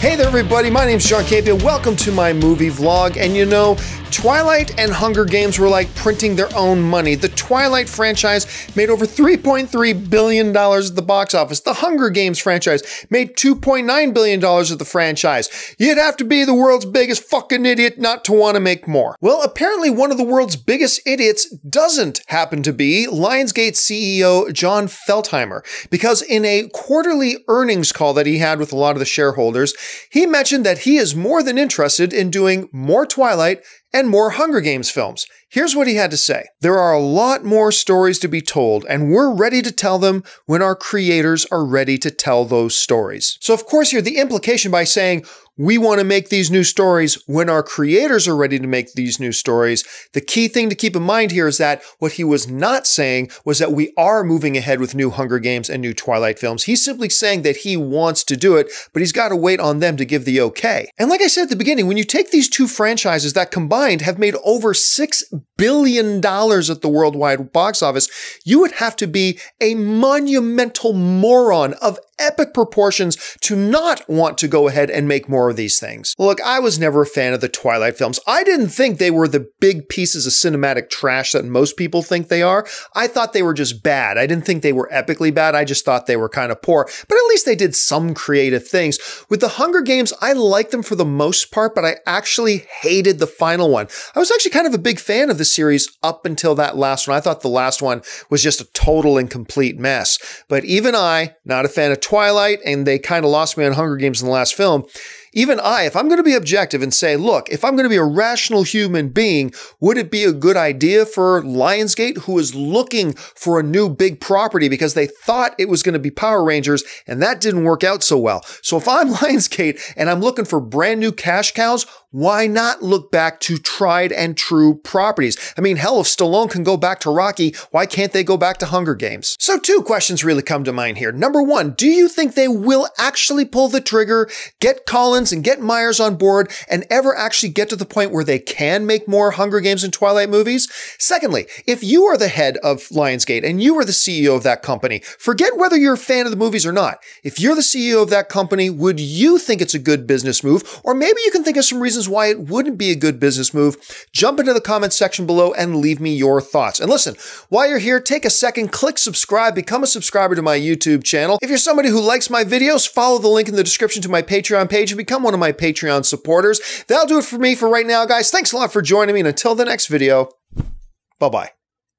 Hey there everybody, my name's Jon Campea. Welcome to my movie vlog. And you know, Twilight and Hunger Games were like printing their own money. The Twilight franchise made over $3.3 billion at the box office. The Hunger Games franchise made $2.9 billion at the franchise. You'd have to be the world's biggest fucking idiot not to want to make more. Well, apparently one of the world's biggest idiots doesn't happen to be Lionsgate CEO Jon Feltheimer, because in a quarterly earnings call that he had with a lot of the shareholders, he mentioned that he is more than interested in doing more Twilight and more Hunger Games films. Here's what he had to say. There are a lot more stories to be told, and we're ready to tell them when our creators are ready to tell those stories. So of course here, the implication by saying, we want to make these new stories when our creators are ready to make these new stories. The key thing to keep in mind here is that what he was not saying was that we are moving ahead with new Hunger Games and new Twilight films. He's simply saying that he wants to do it, but he's got to wait on them to give the okay. And like I said at the beginning, when you take these two franchises that combined have made over $6 billion at the worldwide box office, you would have to be a monumental moron of epic proportions to not want to go ahead and make more of these things. Look, I was never a fan of the Twilight films. I didn't think they were the big pieces of cinematic trash that most people think they are. I thought they were just bad. I didn't think they were epically bad. I just thought they were kind of poor, but at least they did some creative things. With the Hunger Games, I liked them for the most part, but I actually hated the final one. I was actually kind of a big fan of the series up until that last one. I thought the last one was just a total and complete mess. But even I, not a fan of Twilight, and they kind of lost me on Hunger Games in the last film, even I, if I'm going to be objective and say, look, if I'm going to be a rational human being, would it be a good idea for Lionsgate, who is looking for a new big property because they thought it was going to be Power Rangers, and that didn't work out so well. So if I'm Lionsgate and I'm looking for brand new cash cows, why not look back to tried and true properties? I mean, hell, if Stallone can go back to Rocky, why can't they go back to Hunger Games? So two questions really come to mind here. Number one, do you think they will actually pull the trigger, get Collins and get Myers on board, and ever actually get to the point where they can make more Hunger Games and Twilight movies? Secondly, if you are the head of Lionsgate and you are the CEO of that company, forget whether you're a fan of the movies or not. If you're the CEO of that company, would you think it's a good business move? Or maybe you can think of some reasons why it wouldn't be a good business move. Jump into the comments section below and leave me your thoughts. And listen, while you're here, take a second, click subscribe, become a subscriber to my YouTube channel. If you're somebody who likes my videos, follow the link in the description to my Patreon page and become one of my Patreon supporters. That'll do it for me for right now, guys. Thanks a lot for joining me, and until the next video, bye-bye.